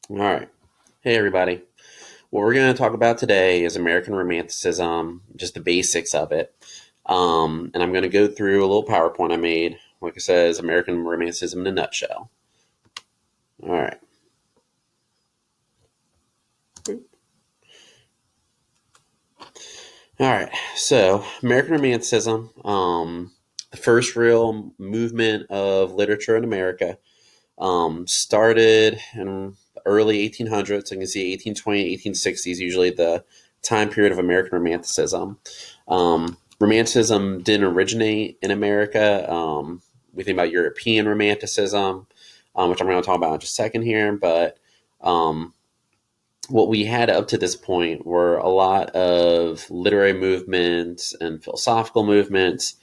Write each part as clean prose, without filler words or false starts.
All right. Hey, everybody. What we're going to talk about today is American Romanticism, just the basics of it. And I'm going to go through a little PowerPoint I made. Like I said, is American Romanticism in a nutshell. All right. All right. So, American Romanticism, the first real movement of literature in America, started in the early 1800s. So you can see 1820, 1860s, usually the time period of American Romanticism. Romanticism didn't originate in America. We think about European Romanticism, which I'm going to talk about in just a second here. But um, what we had up to this point were a lot of literary movements and philosophical movements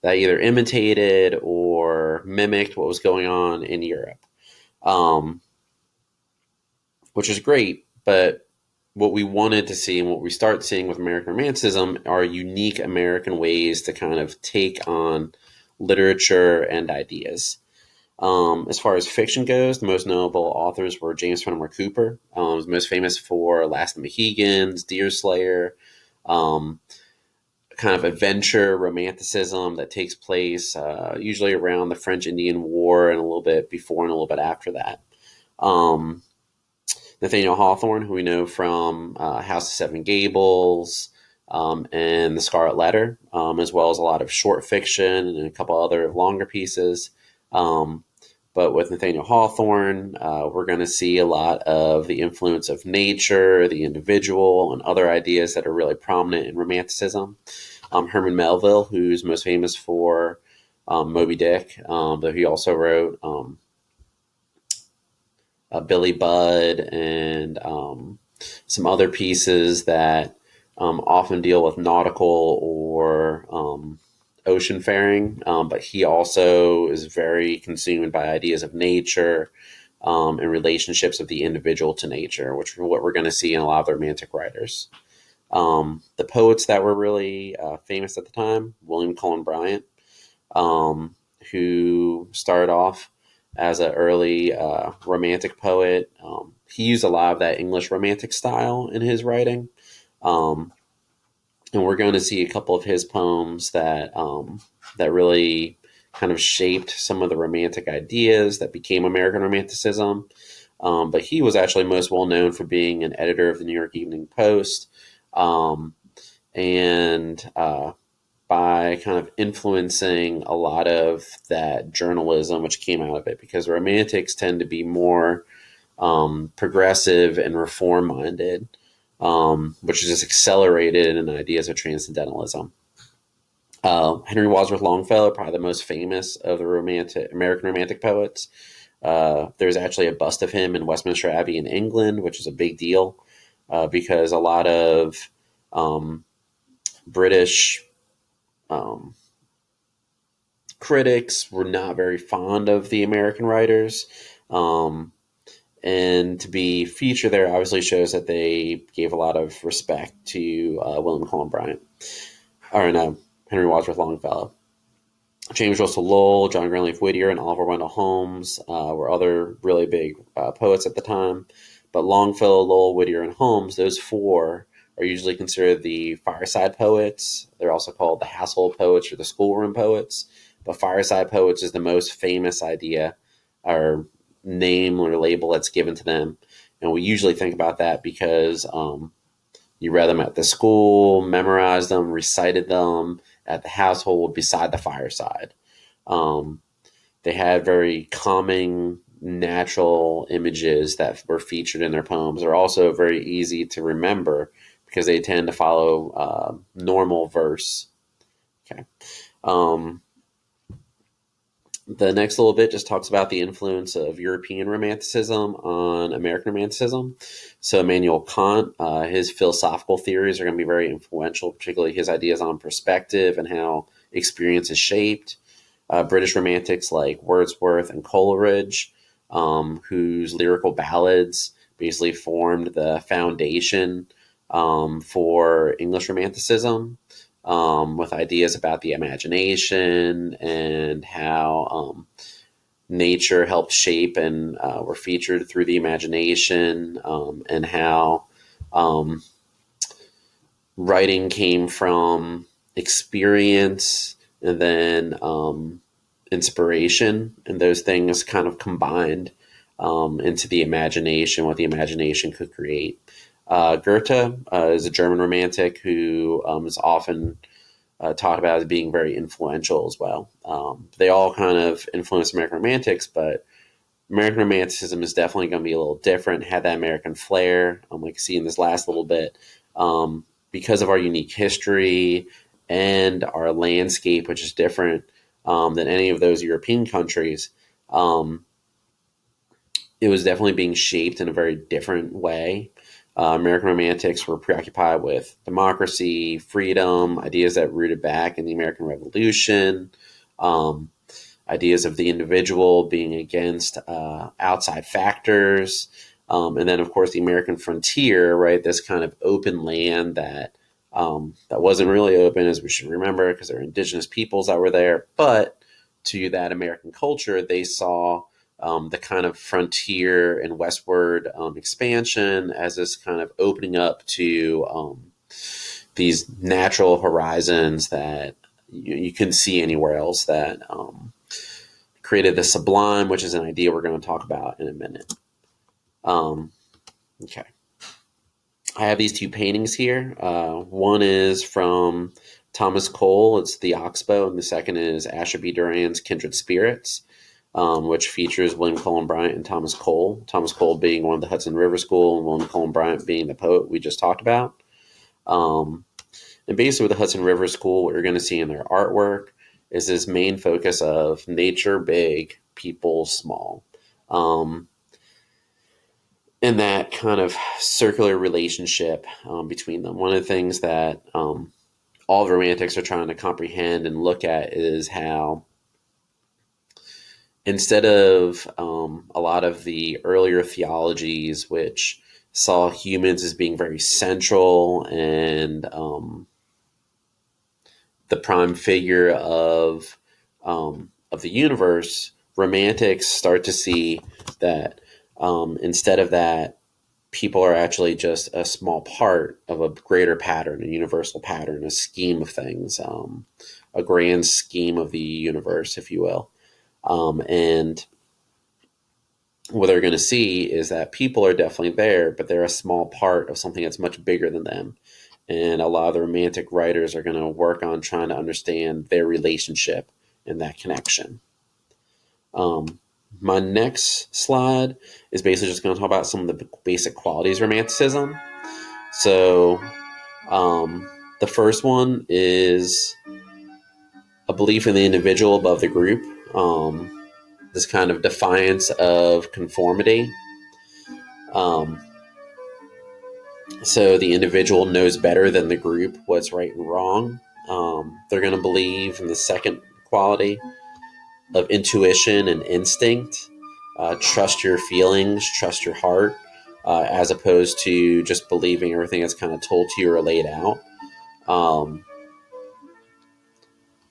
that either imitated or mimicked what was going on in Europe, um, which is great. But what we wanted to see and what we start seeing with American Romanticism are unique American ways to kind of take on literature and ideas. As far as fiction goes, the most notable authors were James Fenimore Cooper, most famous for Last of the Mohegans, Deerslayer, um, kind of adventure romanticism that takes place usually around the French Indian War and a little bit before and a little bit after that. Um, Nathaniel Hawthorne, who we know from House of Seven Gables and The Scarlet Letter, as well as a lot of short fiction and a couple other longer pieces. Um, but with Nathaniel Hawthorne, we're going to see a lot of the influence of nature, the individual, and other ideas that are really prominent in Romanticism. Herman Melville, who's most famous for Moby Dick, though he also wrote Billy Budd and some other pieces that often deal with nautical or ocean faring. But he also is very consumed by ideas of nature and relationships of the individual to nature, which are what we're going to see in a lot of the Romantic writers. The poets that were really famous at the time, William Cullen Bryant, who started off as an early romantic poet. He used a lot of that English romantic style in his writing. Um, and we're going to see a couple of his poems that really kind of shaped some of the romantic ideas that became American Romanticism. But he was actually most well known for being an editor of the New York Evening Post, um, and by kind of influencing a lot of that journalism which came out of it, because romantics tend to be more progressive and reform minded, which is just accelerated in ideas of transcendentalism. Henry Wadsworth Longfellow, probably the most famous of the American Romantic poets. There's actually a bust of him in Westminster Abbey in England, which is a big deal because a lot of British um, critics were not very fond of the American writers. Um, and to be featured there obviously shows that they gave a lot of respect to William Cullen Bryant, or no, Henry Wadsworth Longfellow. James Russell Lowell, John Greenleaf Whittier, and Oliver Wendell Holmes were other really big poets at the time. But Longfellow, Lowell, Whittier, and Holmes, those four are usually considered the fireside poets. They're also called the household poets or the schoolroom poets. But fireside poets is the most famous idea or name or label that's given to them. And we usually think about that because you read them at the school, memorized them, recited them at the household beside the fireside. Um, they had very calming, natural images that were featured in their poems. They're also very easy to remember because they tend to follow normal verse. Okay. Um, the next little bit just talks about the influence of European Romanticism on American Romanticism. So Immanuel Kant, his philosophical theories are going to be very influential, particularly his ideas on perspective and how experience is shaped. British Romantics like Wordsworth and Coleridge, whose lyrical ballads basically formed the foundation for English Romanticism, with ideas about the imagination and how nature helped shape and were featured through the imagination, and how um, writing came from experience and then inspiration, and those things kind of combined into the imagination, what the imagination could create. Goethe is a German romantic who is often talked about as being very influential as well. They all kind of influenced American Romantics, but American Romanticism is definitely going to be a little different, had that American flair, like you see in this last little bit, because of our unique history and our landscape, which is different than any of those European countries. It was definitely being shaped in a very different way. American Romantics were preoccupied with democracy, freedom, ideas that rooted back in the American Revolution, um, ideas of the individual being against outside factors. And then, of course, the American frontier, right? This kind of open land that wasn't really open, as we should remember, because there were indigenous peoples that were there. But to that American culture, they saw the kind of frontier and westward expansion as this kind of opening up to these natural horizons that you couldn't see anywhere else, that created the sublime, which is an idea we're going to talk about in a minute. Okay. I have these two paintings here. One is from Thomas Cole, it's the Oxbow, and the second is Asher B. Duran's Kindred Spirits, which features William Cullen Bryant and Thomas Cole. Thomas Cole being one of the Hudson River School, and William Cullen Bryant being the poet we just talked about. And basically, with the Hudson River School, what you're going to see in their artwork is this main focus of nature big, people small. And that kind of circular relationship between them. One of the things that all the romantics are trying to comprehend and look at is how, instead of a lot of the earlier theologies, which saw humans as being very central and the prime figure of the universe, romantics start to see that instead of that, people are actually just a small part of a greater pattern, a universal pattern, a scheme of things, a grand scheme of the universe, if you will. And what they're going to see is that people are definitely there, but they're a small part of something that's much bigger than them. And a lot of the romantic writers are going to work on trying to understand their relationship and that connection. My next slide is basically just going to talk about some of the basic qualities of romanticism. So, the first one is a belief in the individual above the group. This kind of defiance of conformity. So the individual knows better than the group what's right and wrong. They're going to believe in the second quality of intuition and instinct. Trust your feelings, trust your heart, as opposed to just believing everything that's kind of told to you or laid out.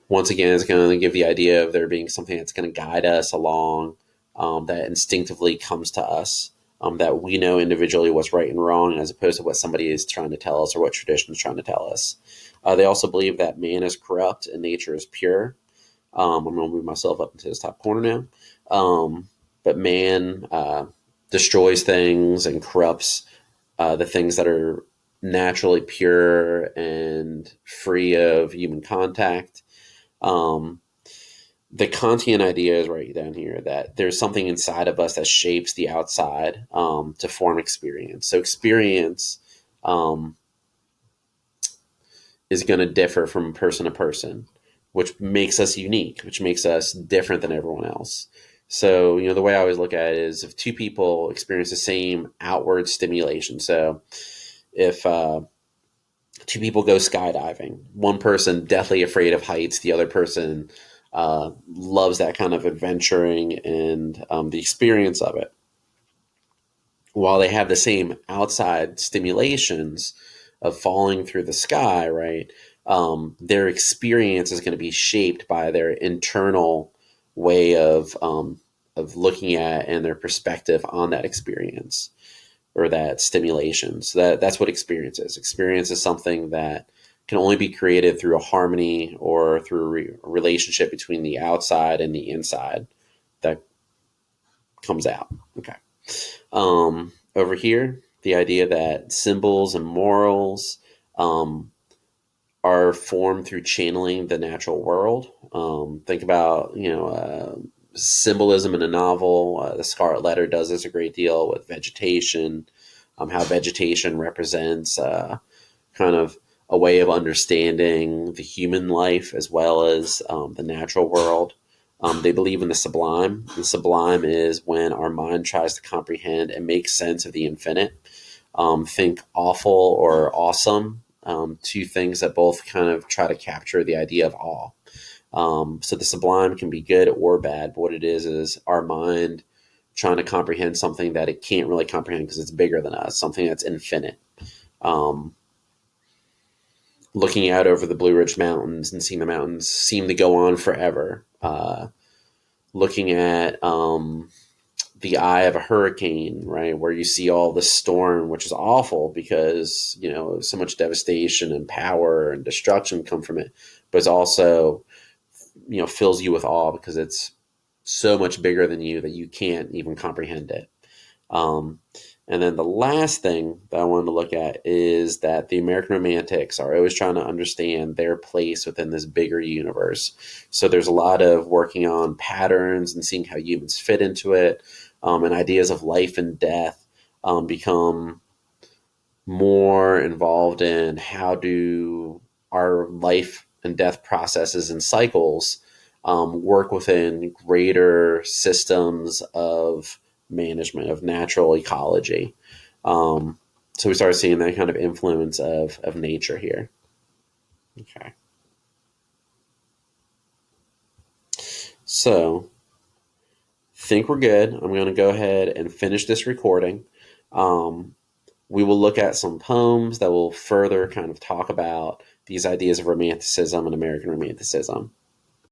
Once again, it's going to give the idea of there being something that's going to guide us along, that instinctively comes to us, that we know individually what's right and wrong, as opposed to what somebody is trying to tell us or what tradition is trying to tell us. They also believe that man is corrupt and nature is pure. I'm going to move myself up into this top corner now. But man destroys things and corrupts the things that are naturally pure and free of human contact. The Kantian idea is right down here, that there's something inside of us that shapes the outside to form experience. So experience is going to differ from person to person, which makes us unique, which makes us different than everyone else. So, the way I always look at it is, if two people experience the same outward stimulation, so if two people go skydiving, one person deathly afraid of heights, the other person loves that kind of adventuring and the experience of it. While they have the same outside stimulations of falling through the sky, right? Their experience is going to be shaped by their internal way of looking at and their perspective on that experience or that stimulation. So that's what experience is. Experience is something that can only be created through a harmony or through a relationship between the outside and the inside that comes out. Okay. Over here, the idea that symbols and morals are formed through channeling the natural world. Think about, symbolism in a novel. The Scarlet Letter does this a great deal with vegetation, how vegetation represents kind of a way of understanding the human life as well as the natural world. They believe in the sublime. The sublime is when our mind tries to comprehend and make sense of the infinite. Think awful or awesome, two things that both kind of try to capture the idea of awe. So the sublime can be good or bad, but what it is our mind trying to comprehend something that it can't really comprehend because it's bigger than us, something that's infinite. Um, Looking out over the Blue Ridge Mountains and seeing the mountains seem to go on forever. Looking at the eye of a hurricane, right, where you see all the storm, which is awful because, so much devastation and power and destruction come from it, but it's also, fills you with awe because it's so much bigger than you that you can't even comprehend it. Um, and then the last thing that I wanted to look at is that the American Romantics are always trying to understand their place within this bigger universe. So there's a lot of working on patterns and seeing how humans fit into it, and ideas of life and death become more involved in how do our life and death processes and cycles work within greater systems of management of natural ecology. So we start seeing that kind of influence of nature here. Okay. So think we're good. I'm going to go ahead and finish this recording. We will look at some poems that will further kind of talk about these ideas of romanticism and American Romanticism.